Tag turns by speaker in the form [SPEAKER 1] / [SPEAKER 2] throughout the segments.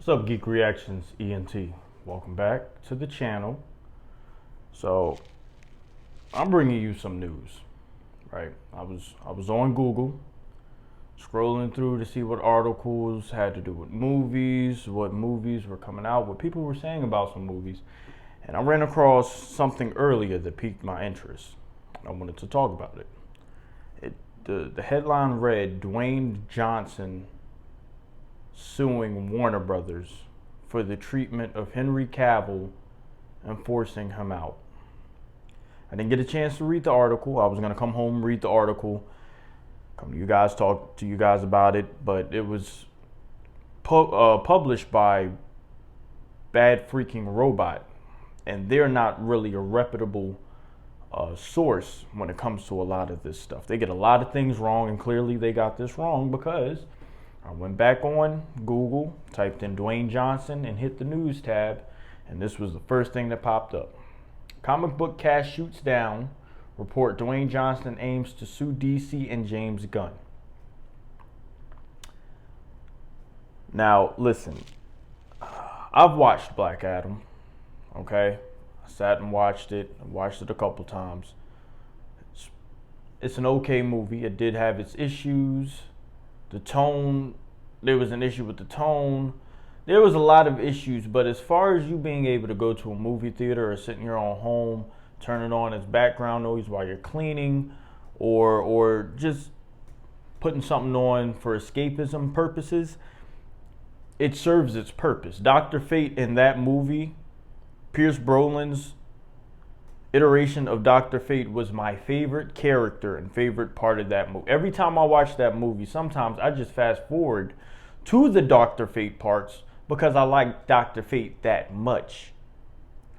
[SPEAKER 1] What's up, Geek Reactions ENT? Welcome back to the channel. So I'm bringing you some news, right? I was on Google scrolling through to see what articles had to do with movies, what movies were coming out, what people were saying about some movies, and I ran across something earlier that piqued my interest. I wanted to talk about it. The headline read, Dwayne Johnson suing Warner Brothers for the treatment of Henry Cavill and forcing him out. I didn't get a chance to read the article. I was going to come home, read the article, come to you guys, talk to you guys about it, but it was published by Bad Freaking Robot, and they're not really a reputable source when it comes to a lot of this stuff. They get a lot of things wrong, and clearly they got this wrong because I went back on Google, typed in Dwayne Johnson, and hit the news tab, and this was the first thing that popped up. Comic book cast shoots down. Report Dwayne Johnson aims to sue DC and James Gunn. Now, listen, I've watched Black Adam, okay? I sat and watched it. I watched it a couple times. It's an okay movie. It did have its issues. The tone, there was an issue with the tone. There was a lot of issues, but as far as you being able to go to a movie theater or sit in your own home, turn it on as background noise while you're cleaning, or just putting something on for escapism purposes, it serves its purpose. Dr. Fate in that movie, Pierce Brosnan's iteration of Dr. Fate was my favorite character and favorite part of that movie. Every time I watch that movie, sometimes I just fast forward to the Dr. Fate parts because I like Dr. Fate that much.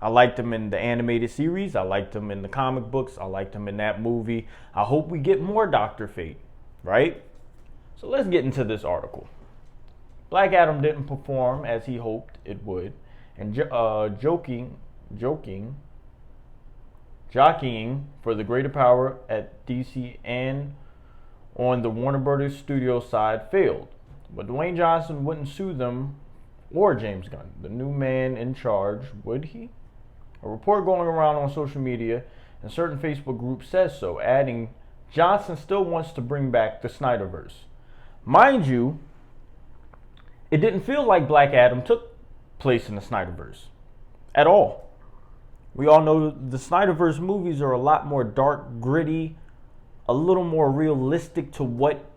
[SPEAKER 1] I liked him in the animated series. I liked him in the comic books. I liked him in that movie. I hope we get more Dr. Fate, right? So let's get into this article. Black Adam didn't perform as he hoped it would, and jockeying for the greater power at DC and on the Warner Brothers studio side failed. But Dwayne Johnson wouldn't sue them or James Gunn, the new man in charge, would he? A report going around on social media and certain Facebook groups says so, adding Johnson still wants to bring back the Snyderverse. Mind you, it didn't feel like Black Adam took place in the Snyderverse at all. We all know the Snyderverse movies are a lot more dark, gritty, a little more realistic to what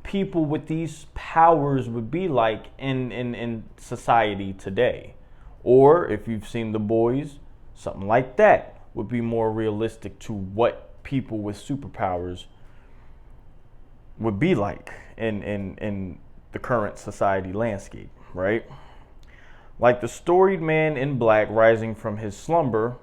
[SPEAKER 1] people with these powers would be like in society today. Or if you've seen The Boys, something like that would be more realistic to what people with superpowers would be like in the current society landscape, right? Like the storied man in black rising from his slumber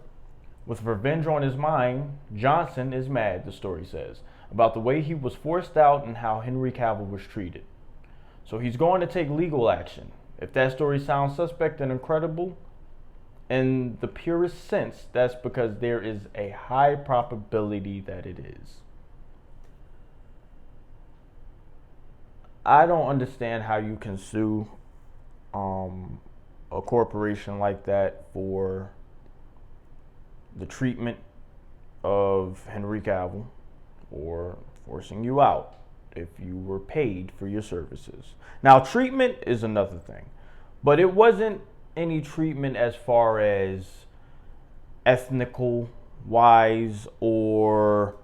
[SPEAKER 1] with revenge on his mind, Johnson is mad, the story says, about the way he was forced out and how Henry Cavill was treated. So he's going to take legal action. If that story sounds suspect and incredible, in the purest sense, that's because there is a high probability that it is. I don't understand how you can sue a corporation like that for the treatment of Henry Cavill or forcing you out if you were paid for your services. Now, treatment is another thing, but it wasn't any treatment as far as ethnical wise or,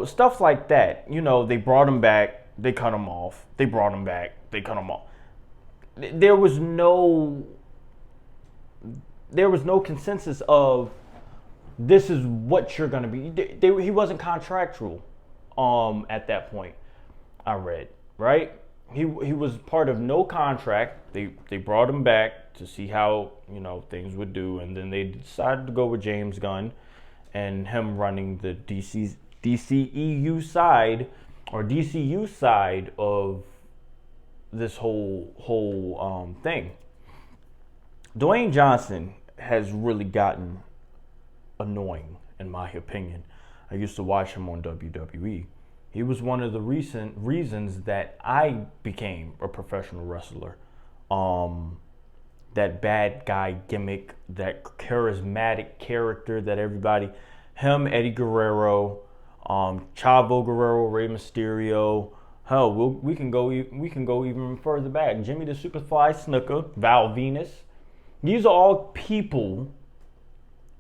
[SPEAKER 1] stuff like that. They brought him back, they cut him off. They brought him back, they cut him off. There was no consensus of this is what you're going to be. He wasn't contractual at that point, I read, right? He was part of no contract. They brought him back to see how, things would do, and then they decided to go with James Gunn and him running the DCEU side or DCU side of this whole thing. Dwayne Johnson has really gotten annoying, in my opinion. I used to watch him on WWE. He was one of the recent reasons that I became a professional wrestler. that bad guy gimmick, that charismatic character that everybody, him, Eddie Guerrero, Chavo Guerrero, Rey Mysterio. Hell, we can go even further back. Jimmy the Superfly Snuka, Val Venus. These are all people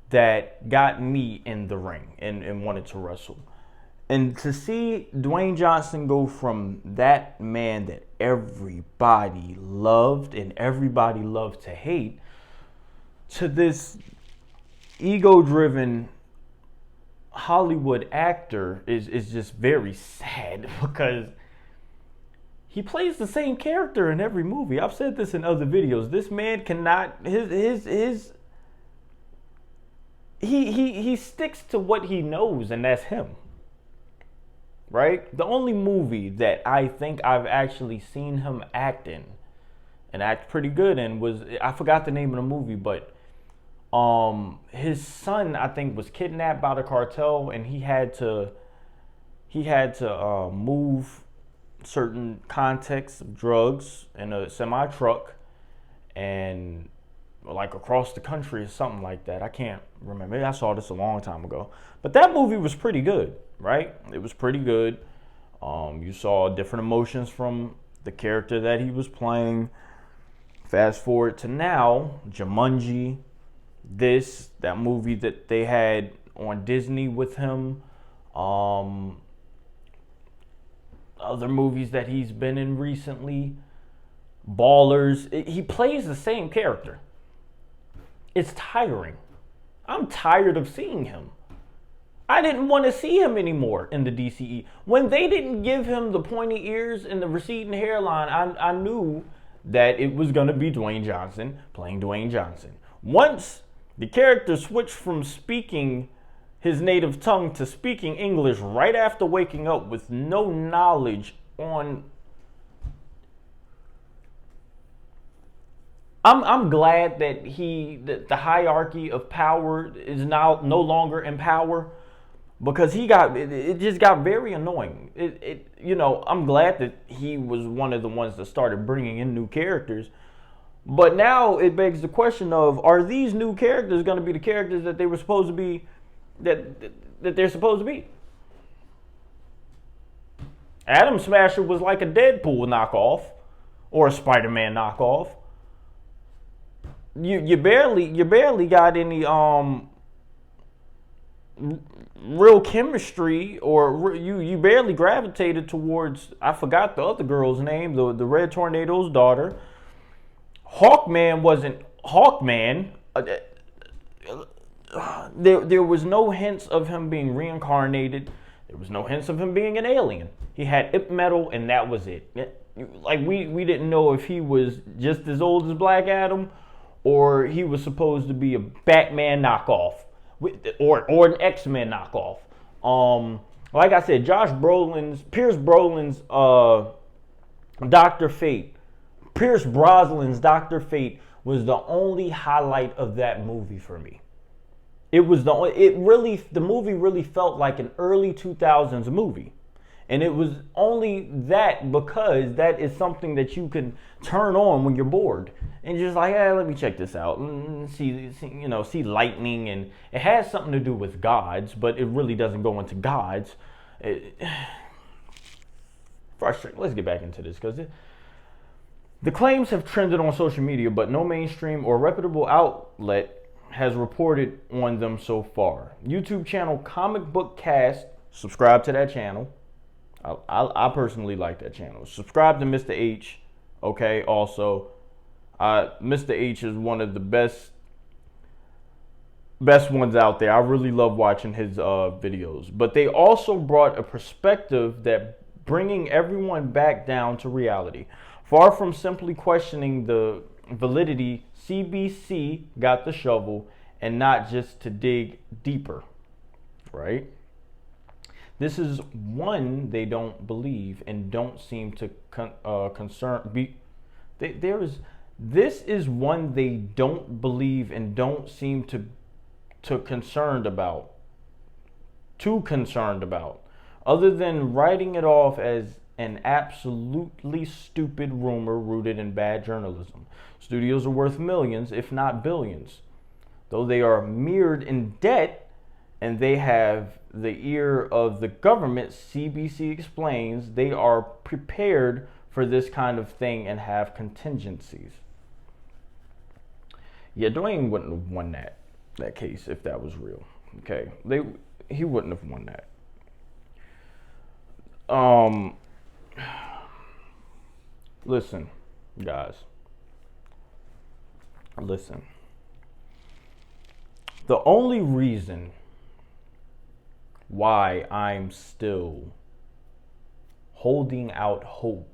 [SPEAKER 1] that got me in the ring and wanted to wrestle. And to see Dwayne Johnson go from that man that everybody loved and everybody loved to hate to this ego-driven Hollywood actor is just very sad, because he plays the same character in every movie. I've said this in other videos. This man cannot, he sticks to what he knows, and that's him. Right? The only movie that I think I've actually seen him act in and act pretty good in was, I forgot the name of the movie, but his son, I think, was kidnapped by the cartel, and he had to move certain contexts of drugs in a semi truck, and like across the country or something like that. I can't remember. Maybe I saw this a long time ago, but that movie was pretty good, right? It was pretty good. You saw different emotions from the character that he was playing. Fast forward to now, Jumanji, that movie that they had on Disney with him, other movies that he's been in recently, Ballers. He plays the same character. It's tiring. I'm tired of seeing him. I didn't want to see him anymore in the DCE. When they didn't give him the pointy ears and the receding hairline, I knew that it was going to be Dwayne Johnson playing Dwayne Johnson. Once the character switched from speaking his native tongue to speaking English right after waking up with no knowledge on... I'm glad that the hierarchy of power is now no longer in power, because it just got very annoying. I'm glad that he was one of the ones that started bringing in new characters, but now it begs the question of, are these new characters going to be the characters that they were supposed to be, that they're supposed to be? Atom Smasher was like a Deadpool knockoff or a Spider-Man knockoff. You barely got any real chemistry, or you barely gravitated towards, I forgot the other girl's name, the Red Tornado's daughter. Hawkman wasn't Hawkman. There was no hints of him being reincarnated. There was no hints of him being an alien. He had ip metal, and that was it. Like we didn't know if he was just as old as Black Adam, or he was supposed to be a Batman knockoff, or an X-Men knockoff. Like I said, Pierce Brosnan's Dr. Fate. Pierce Brosnan's Dr. Fate was the only highlight of that movie for me. The movie really felt like an early 2000s movie. And it was only that because that is something that you can turn on when you're bored. And just like, let me check this out and see lightning. And it has something to do with gods, but it really doesn't go into gods. Frustrating. Let's get back into this, because the claims have trended on social media, but no mainstream or reputable outlet has reported on them so far. YouTube channel Comic Book Cast, subscribe to that channel. I personally like that channel. Subscribe to Mr. H. Okay, also, Mr. H is one of the best ones out there. I really love watching his videos. But they also brought a perspective that bringing everyone back down to reality. Far from simply questioning the validity, CBC got the shovel, and not just to dig deeper, right? This is one they don't believe and don't seem to This is one they don't believe and don't seem too concerned about, other than writing it off as an absolutely stupid rumor rooted in bad journalism. Studios are worth millions, if not billions. Though they are mired in debt and they have the ear of the government, CBC explains they are prepared for this kind of thing and have contingencies. Yeah, Dwayne wouldn't have won that case if that was real. Okay, he wouldn't have won that. Listen, guys. Listen. The only reason why I'm still holding out hope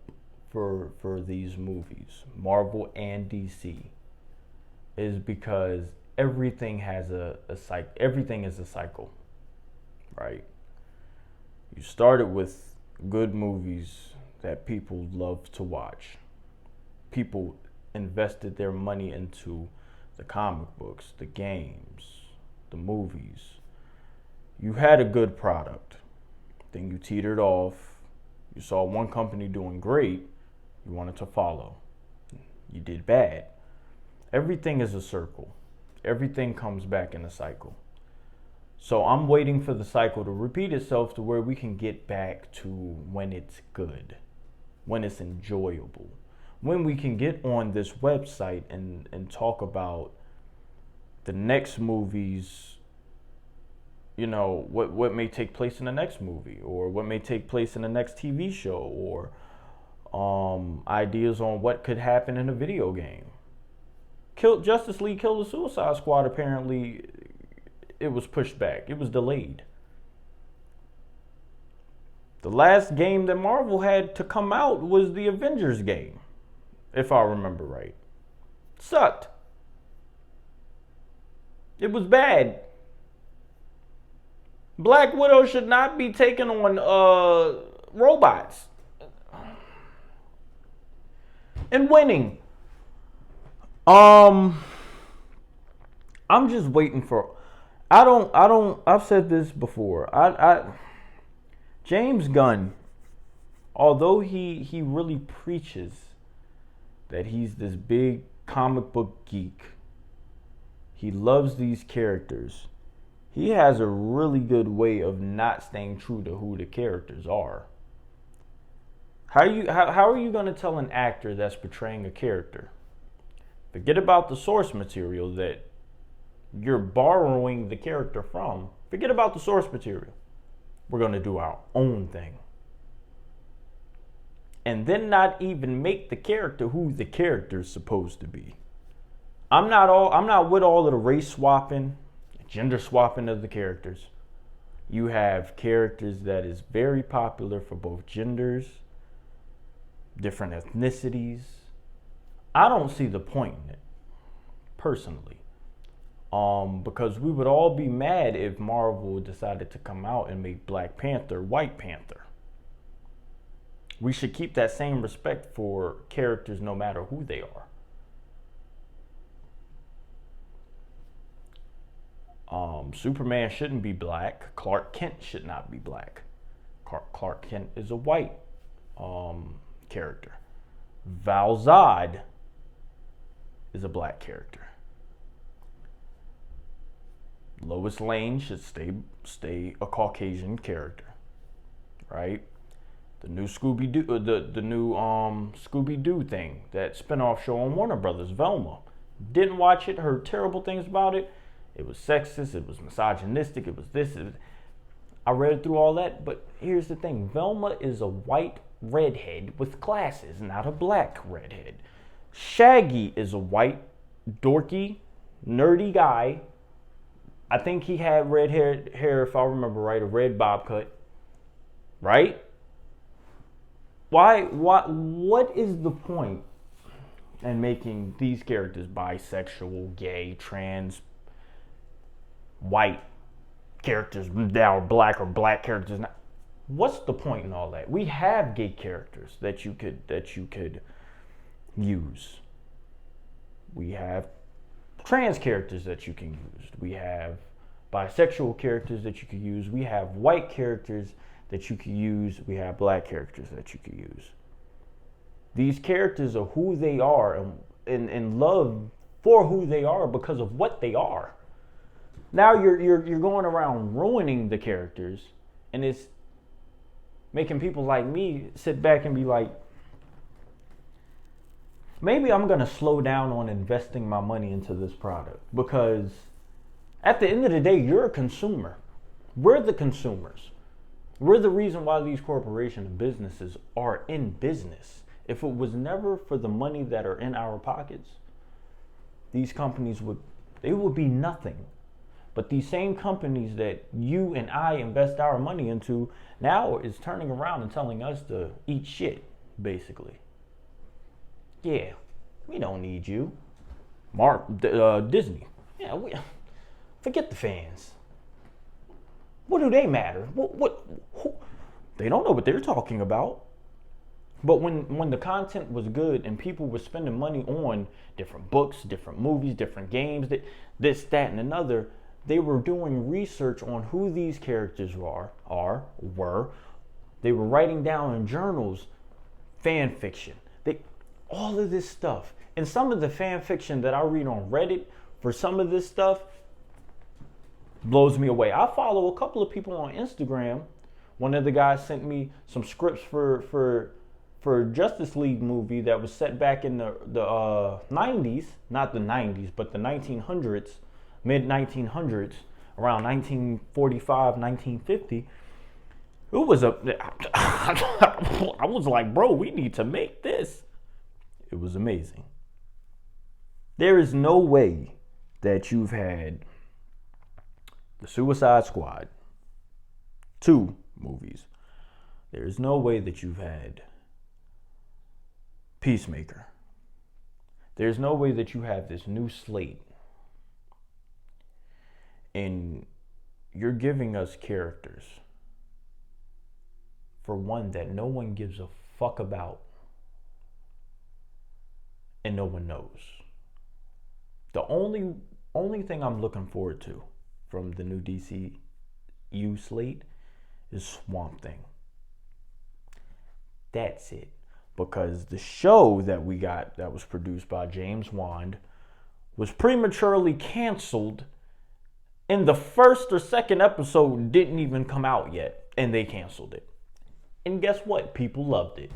[SPEAKER 1] for these movies, Marvel and DC, is because everything has a cycle. Everything is a cycle, right? You started with good movies that people love to watch. People invested their money into the comic books, the games, the movies. You had a good product. Then you teetered off. You saw one company doing great. You wanted to follow. You did bad. Everything is a circle. Everything comes back in a cycle. So I'm waiting for the cycle to repeat itself to where we can get back to when it's good, when it's enjoyable, when we can get on this website and talk about the next movies, you know, what may take place in the next movie, or what may take place in the next TV show, or ideas on what could happen in a video game. Justice League Kill the Suicide Squad, apparently it was pushed back. It was delayed. The last game that Marvel had to come out was the Avengers game, if I remember right. Sucked. It was bad. Black Widow should not be taking on robots and winning. I'm just waiting for. I've said this before. James Gunn, although he really preaches that he's this big comic book geek, he loves these characters. He has a really good way of not staying true to who the characters are. How are you going to tell an actor that's portraying a character? Forget about the source material that you're borrowing the character from. Forget about the source material. We're going to do our own thing. And then not even make the character who the character's supposed to be. I'm not with all of the race swapping, gender swapping of the characters. You have characters that is very popular for both genders, different ethnicities. I don't see the point in it, personally. Because we would all be mad if Marvel decided to come out and make Black Panther White Panther. We should keep that same respect for characters no matter who they are. Superman shouldn't be black. Clark Kent should not be black. Clark Kent is a white character. Val-Zod is a black character. Lois Lane should stay a Caucasian character, right? The new Scooby-Doo, the new Scooby-Doo thing, that spinoff show on Warner Brothers, Velma. Didn't watch it, heard terrible things about it. It was sexist, it was misogynistic, it was this. I read through all that, but here's the thing. Velma is a white redhead with glasses, not a black redhead. Shaggy is a white, dorky, nerdy guy. I think he had red hair, if I remember right, a red bob cut. Right? What is the point in making these characters bisexual, gay, trans, white characters now black or black characters now? What's the point in all that? We have gay characters that you could use. We have trans characters that you can use. We have bisexual characters that you can use. We have white characters that you can use. We have black characters that you can use. These characters are who they are and love for who they are because of what they are. Now you're going around ruining the characters, and it's making people like me sit back and be like, maybe I'm going to slow down on investing my money into this product, because at the end of the day, you're a consumer. We're the consumers. We're the reason why these corporations and businesses are in business. If it was never for the money that are in our pockets, these companies would be nothing. But these same companies that you and I invest our money into now is turning around and telling us to eat shit, basically. Yeah, we don't need you. Disney. Yeah, forget the fans. What do they matter? Who? They don't know what they're talking about. But when the content was good and people were spending money on different books, different movies, different games, this, that, and another, they were doing research on who these characters were. They were writing down in journals fan fiction. All of this stuff. And some of the fan fiction that I read on Reddit for some of this stuff blows me away. I follow a couple of people on Instagram. One of the guys sent me some scripts for Justice League movie that was set back in the 90s, not the 90s, but the 1900s, mid 1900s, around 1945, 1950. It was I was like, bro, we need to make this. It was amazing. There is no way that you've had the Suicide Squad 2 movies. There is no way that you've had Peacemaker. There's no way that you have this new slate and you're giving us characters, for one, that no one gives a fuck about and no one knows. The only thing I'm looking forward to from the new DCU slate is Swamp Thing. That's it. Because the show that we got that was produced by James Wan was prematurely canceled, and the first or second episode didn't even come out yet, and they canceled it. And guess what? People loved it.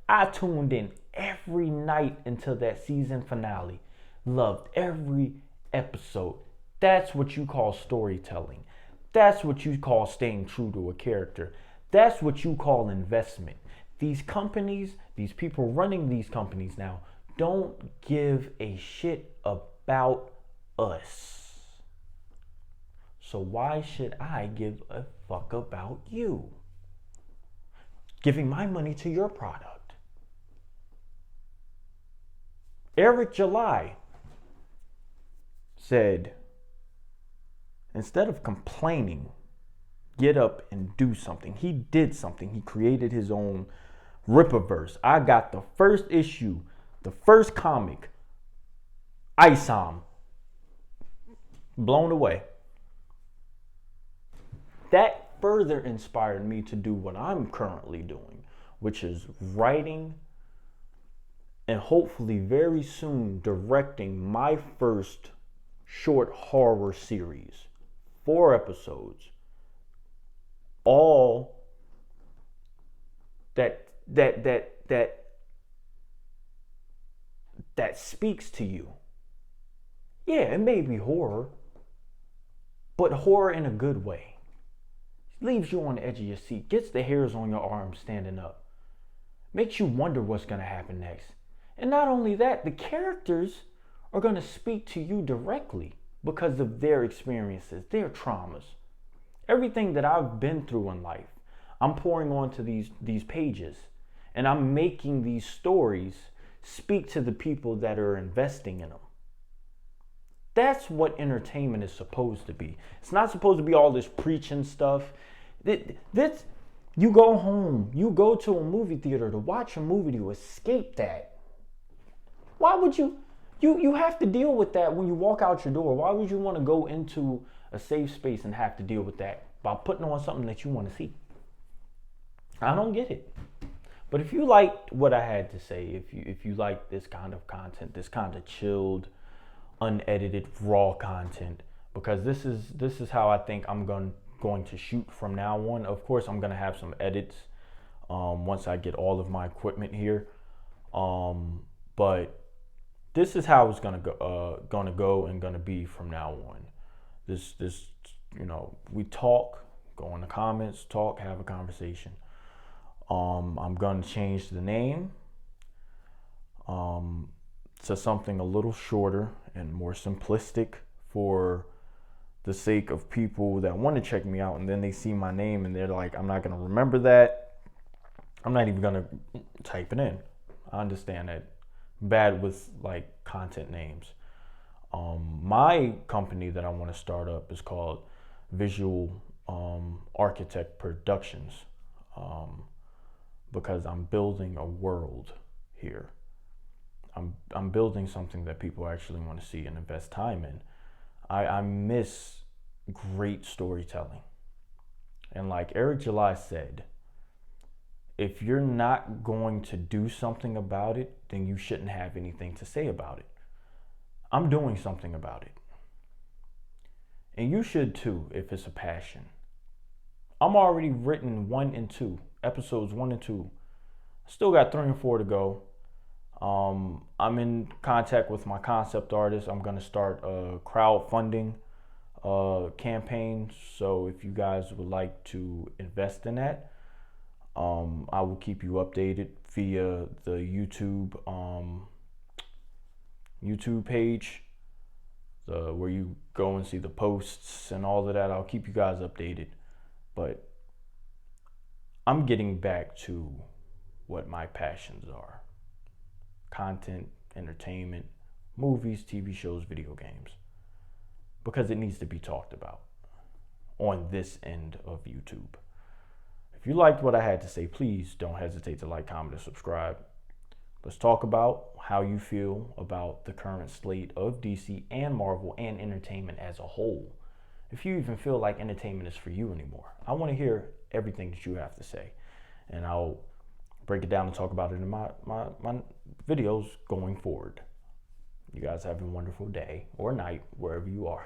[SPEAKER 1] I tuned in every night until that season finale. Loved every episode. That's what you call storytelling. That's what you call staying true to a character. That's what you call investment. These companies, these people running these companies now, don't give a shit about us. So why should I give a fuck about you? Giving my money to your product. Eric July said, instead of complaining, get up and do something. He did something. He created his own Rippaverse. I got the first issue, the first comic, Isom. Blown away. That further inspired me to do what I'm currently doing, which is writing and hopefully very soon directing my first short horror series. 4 episodes. All that speaks to you. Yeah, it may be horror, but horror in a good way. Leaves you on the edge of your seat, gets the hairs on your arms standing up, makes you wonder what's going to happen next. And not only that, the characters are going to speak to you directly because of their experiences, their traumas. Everything that I've been through in life, I'm pouring onto these pages, and I'm making these stories speak to the people that are investing in them. That's what entertainment is supposed to be. It's not supposed to be all this preaching stuff. You go home, you go to a movie theater to watch a movie to escape that. Why would you have to deal with that when you walk out your door? Why would you want to go into a safe space and have to deal with that? about putting on something that you want to see. I don't get it. But if you liked what I had to say, if you like this kind of content, this kind of chilled, unedited, raw content, because this is how I think I'm going to shoot from now on. Of course, I'm gonna have some edits once I get all of my equipment here, but this is how it's gonna go and gonna be from now on. This we talk, go in the comments, talk, have a conversation. I'm gonna change the name to something a little shorter and more simplistic for the sake of people that want to check me out, and then they see my name and they're like, I'm not gonna remember that. I'm not even gonna type it in. I understand that. Bad with like content names. My company that I want to start up is called Visual Architect Productions, because I'm building a world here. I'm building something that people actually want to see and invest time in. I miss great storytelling. And like Eric July said, if you're not going to do something about it, then you shouldn't have anything to say about it. I'm doing something about it. And you should too, if it's a passion. I'm already written 1 and 2, episodes 1 and 2. Still got 3 and 4 to go. I'm in contact with my concept artist. I'm gonna start a crowdfunding campaign. So if you guys would like to invest in that, I will keep you updated via the YouTube page, where you go and see the posts and all of that. I'll keep you guys updated. But I'm getting back to what my passions are: content, entertainment, movies, TV shows, video games. Because it needs to be talked about on this end of YouTube. If you liked what I had to say, please don't hesitate to like, comment, and subscribe. Let's talk about how you feel about the current slate of DC and Marvel and entertainment as a whole. If you even feel like entertainment is for you anymore. I want to hear everything that you have to say. And I'll break it down and talk about it in my videos going forward. You guys have a wonderful day or night, wherever you are.